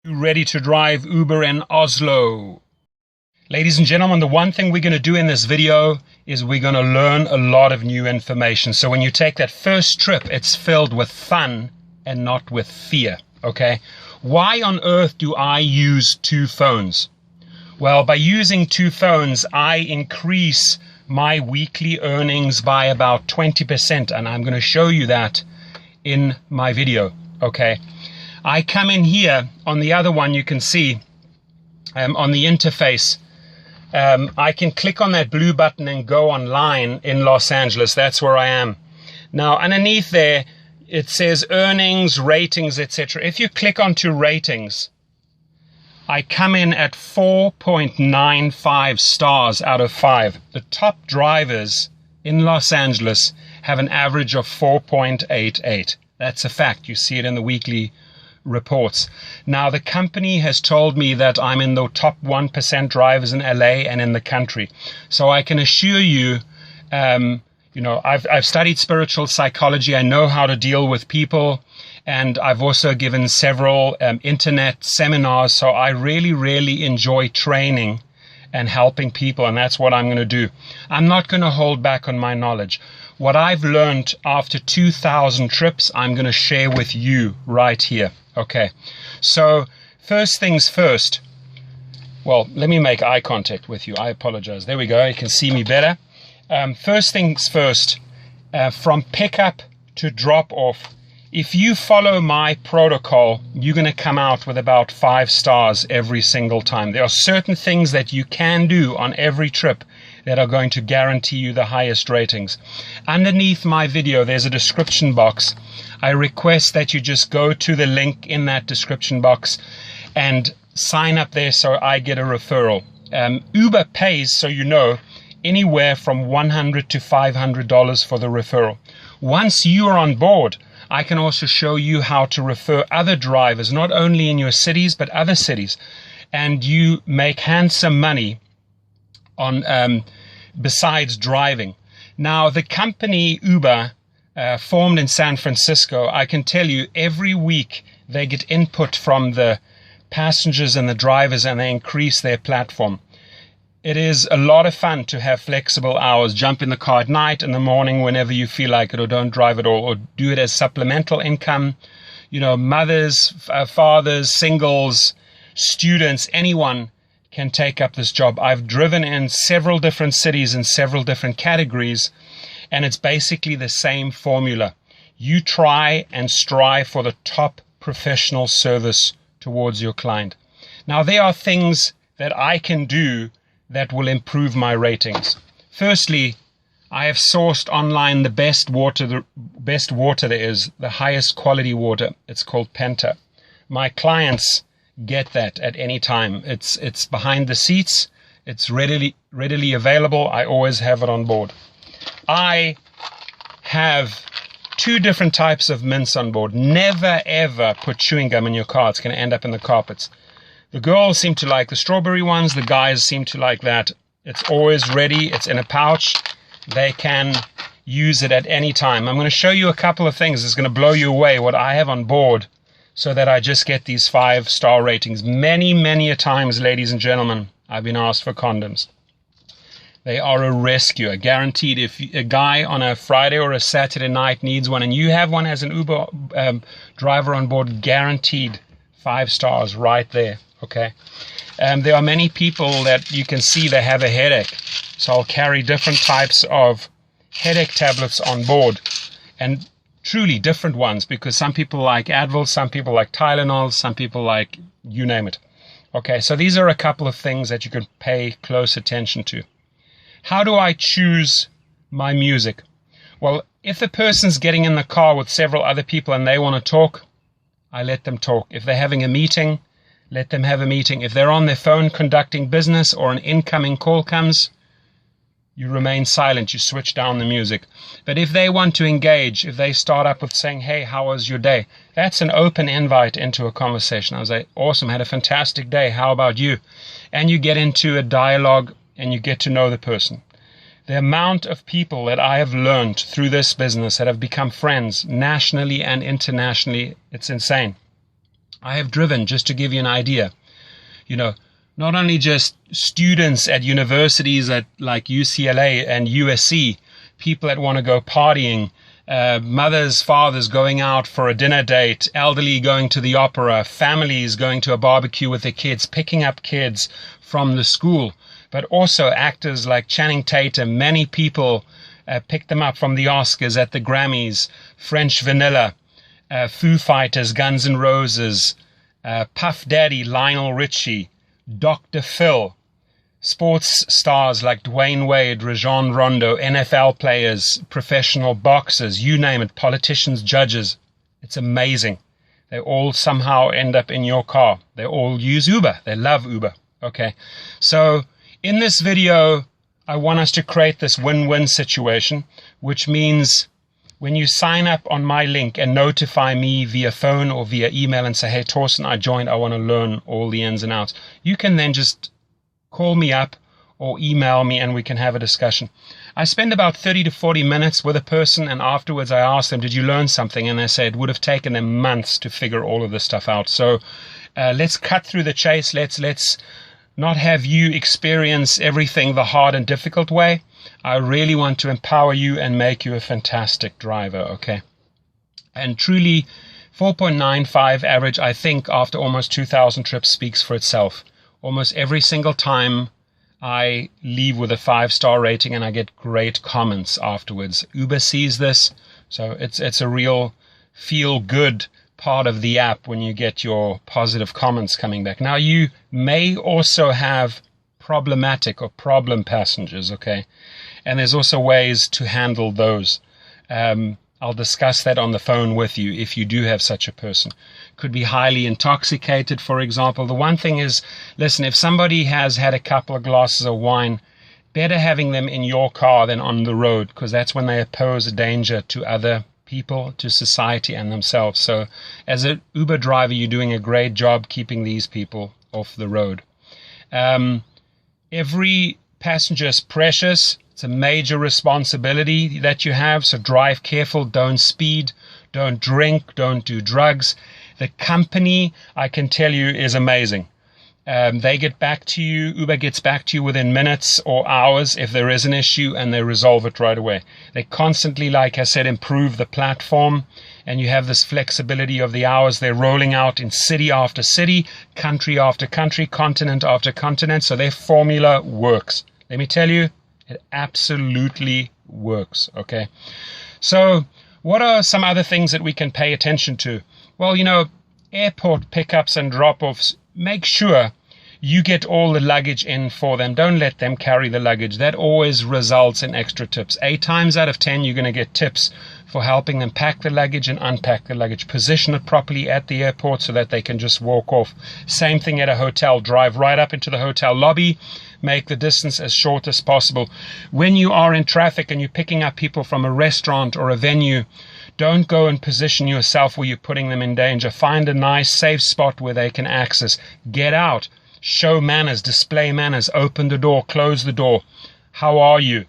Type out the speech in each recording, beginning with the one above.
Ready to drive Uber in Oslo. Ladies and gentlemen, the one thing we're going to do in this video is we're going to learn a lot of new information. So when you take that first trip, it's filled with fun and not with fear, okay? Why on earth do I use two phones? Well, by using two phones, I increase my weekly earnings by about 20%, and I'm going to show you that in my video, okay? I come in here on the other one, you can see on the interface, I can click on that blue button and go online in Los Angeles. That's where I am. Now, underneath there, it says earnings, ratings, etc. If you click onto ratings, I come in at 4.95 stars out of 5. The top drivers in Los Angeles have an average of 4.88. That's a fact. You see it in the weekly reports. Now, the company has told me that I'm in the top 1% drivers in LA and in the country. So I can assure you, I've studied spiritual psychology. I know how to deal with people, and I've also given several internet seminars. So I really, really enjoy training and helping people, and that's what I'm going to do. I'm not going to hold back on my knowledge. What I've learned after 2,000 trips, I'm going to share with you right here. Okay, so first things first. Well, let me make eye contact with you. I apologize. There we go. You can see me better. First things first, from pickup to drop off, if you follow my protocol, you're going to come out with about 5 stars every single time. There are certain things that you can do on every trip that are going to guarantee you the highest ratings. Underneath my video, there's a description box. I request that you just go to the link in that description box and sign up there so I get a referral. Uber pays, so you know, anywhere from $100 to $500 for the referral. Once you are on board, I can also show you how to refer other drivers, not only in your cities, but other cities. And you make handsome money on besides driving. Now, the company Uber, formed in San Francisco, I can tell you every week they get input from the passengers and the drivers, and they increase their platform. It is a lot of fun to have flexible hours. Jump in the car at night, in the morning, whenever you feel like it, or don't drive at all, or do it as supplemental income. You know, mothers, fathers, singles, students, anyone can take up this job. I've driven in several different cities in several different categories, and it's basically the same formula. You try and strive for the top professional service towards your client. Now, there are things that I can do that will improve my ratings. Firstly, I have sourced online the best water there is, the highest quality water. It's called Penta. My clients get that at any time. It's behind the seats. It's readily available. I always have it on board. I have 2 different types of mints on board. Never ever put chewing gum in your car. It's going to end up in the carpets. The girls seem to like the strawberry ones. The guys seem to like that. It's always ready. It's in a pouch. They can use it at any time. I'm going to show you a couple of things. It's going to blow you away what I have on board, so that I just get these 5-star ratings. Many, many a times, ladies and gentlemen, I've been asked for condoms. They are a rescue, guaranteed. If a guy on a Friday or a Saturday night needs one, and you have one as an Uber driver on board, guaranteed 5 stars right there, okay? There are many people that you can see they have a headache. So I'll carry different types of headache tablets on board, and truly different ones, because some people like Advil, some people like Tylenol, some people like you name it. Okay, so these are a couple of things that you can pay close attention to. How do I choose my music? Well, if the person's getting in the car with several other people and they want to talk, I let them talk. If they're having a meeting, let them have a meeting. If they're on their phone conducting business or an incoming call comes, you remain silent, you switch down the music. But if they want to engage, if they start up with saying, hey, how was your day? That's an open invite into a conversation. I was like, awesome, had a fantastic day. How about you? And you get into a dialogue and you get to know the person. The amount of people that I have learned through this business that have become friends nationally and internationally, it's insane. I have driven, just to give you an idea, you know, not only just students at universities like UCLA and USC, people that want to go partying, mothers, fathers going out for a dinner date, elderly going to the opera, families going to a barbecue with their kids, picking up kids from the school, but also actors like Channing Tatum. Many people picked them up from the Oscars, at the Grammys, French Vanilla, Foo Fighters, Guns N' Roses, Puff Daddy, Lionel Richie, Dr. Phil, sports stars like Dwayne Wade, Rajon Rondo, NFL players, professional boxers, you name it, politicians, judges. It's amazing. They all somehow end up in your car. They all use Uber. They love Uber. Okay. So in this video, I want us to create this win-win situation, which means when you sign up on my link and notify me via phone or via email and say, hey, Torsten, I joined, I want to learn all the ins and outs, you can then just call me up or email me and we can have a discussion. I spend about 30 to 40 minutes with a person, and afterwards I ask them, did you learn something? And they say it would have taken them months to figure all of this stuff out. So let's cut through the chase. Let's not have you experience everything the hard and difficult way. I really want to empower you and make you a fantastic driver, okay? And truly, 4.95 average, I think, after almost 2,000 trips speaks for itself. Almost every single time I leave with a 5-star rating and I get great comments afterwards. Uber sees this, so it's a real feel-good part of the app when you get your positive comments coming back. Now, you may also have problematic or problem passengers, okay? And there's also ways to handle those. I'll discuss that on the phone with you if you do have such a person. Could be highly intoxicated, for example. The one thing is, listen, if somebody has had a couple of glasses of wine, better having them in your car than on the road, because that's when they pose a danger to other people, to society and themselves. So as an Uber driver, you're doing a great job keeping these people off the road. Every passenger is precious. It's a major responsibility that you have, so drive careful, don't speed, don't drink, don't do drugs. The company, I can tell you, is amazing. They get back to you, Uber gets back to you within minutes or hours if there is an issue, and they resolve it right away. They constantly, like I said, improve the platform, and you have this flexibility of the hours. They're rolling out in city after city, country after country, continent after continent, so their formula works. Let me tell you, it absolutely works, okay? So what are some other things that we can pay attention to? Well, you know, airport pickups and drop-offs, make sure you get all the luggage in for them. Don't let them carry the luggage. That always results in extra tips. 8 times out of 10, you're going to get tips for helping them pack the luggage and unpack the luggage. Position it properly at the airport so that they can just walk off. Same thing at a hotel. Drive right up into the hotel lobby. Make the distance as short as possible. When you are in traffic and you're picking up people from a restaurant or a venue, don't go and position yourself where you're putting them in danger. Find a nice, safe spot where they can access. Get out. Show manners. Display manners. Open the door. Close the door. How are you?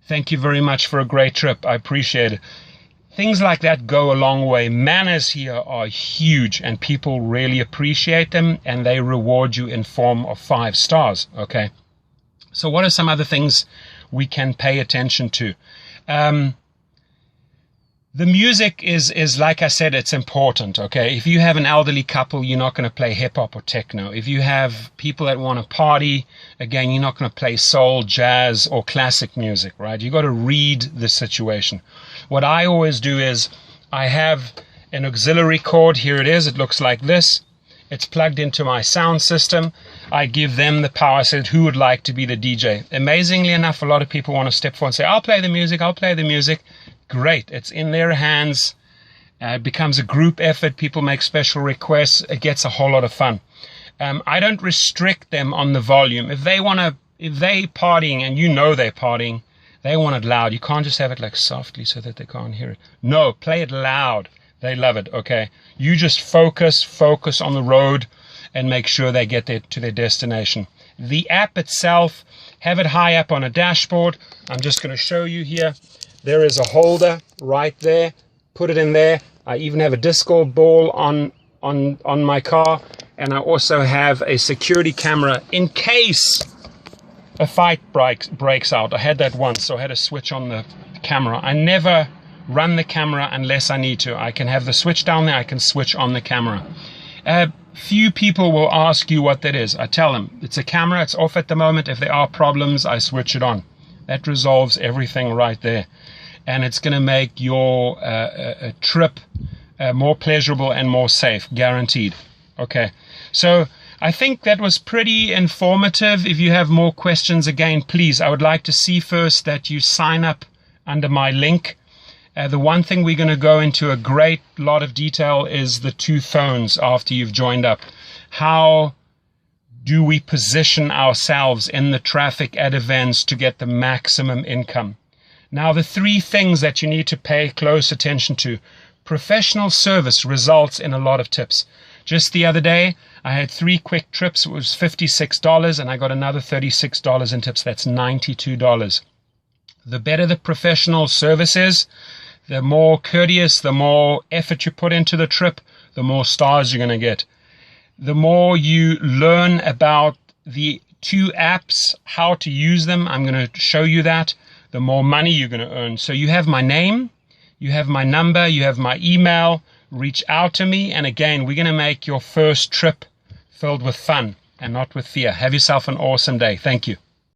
Thank you very much for a great trip. I appreciate it. Things like that go a long way. Manners here are huge, and people really appreciate them, and they reward you in form of 5 stars. Okay. So what are some other things we can pay attention to? The music is like I said, it's important, okay? If you have an elderly couple, you're not going to play hip-hop or techno. If you have people that want to party, again, you're not going to play soul, jazz, or classic music, right? You've got to read the situation. What I always do is I have an auxiliary cord. Here it is. It looks like this. It's plugged into my sound system. I give them the power. I said, who would like to be the DJ? Amazingly enough, a lot of people want to step forward and say, I'll play the music, I'll play the music. Great. It's in their hands. It becomes a group effort. People make special requests. It gets a whole lot of fun. I don't restrict them on the volume. If they partying and you know they're partying, they want it loud. You can't just have it like softly so that they can't hear it. No, play it loud. They love it, okay? You just focus on the road and make sure they get to their destination. The app itself, have it high up on a dashboard. I'm just going to show you here. There is a holder right there. Put it in there. I even have a disco ball on on my car, and I also have a security camera in case a fight breaks out. I had that once, so I had to switch on the camera. I never run the camera unless I need to. I can have the switch down there, I can switch on the camera. Few people will ask you what that is. I tell them, it's a camera, it's off at the moment. If there are problems, I switch it on. That resolves everything right there. And it's going to make your trip more pleasurable and more safe, guaranteed. Okay, so I think that was pretty informative. If you have more questions, again, please, I would like to see first that you sign up under my link. The one thing we're going to go into a great lot of detail is the 2 phones after you've joined up. How do we position ourselves in the traffic at events to get the maximum income? Now, the 3 things that you need to pay close attention to. Professional service results in a lot of tips. Just the other day, I had 3 quick trips. It was $56, and I got another $36 in tips. That's $92. The better the professional service is, the more courteous, the more effort you put into the trip, the more stars you're going to get. The more you learn about the 2 apps, how to use them, I'm going to show you that, the more money you're going to earn. So you have my name, you have my number, you have my email. Reach out to me, and again, we're going to make your first trip filled with fun and not with fear. Have yourself an awesome day. Thank you.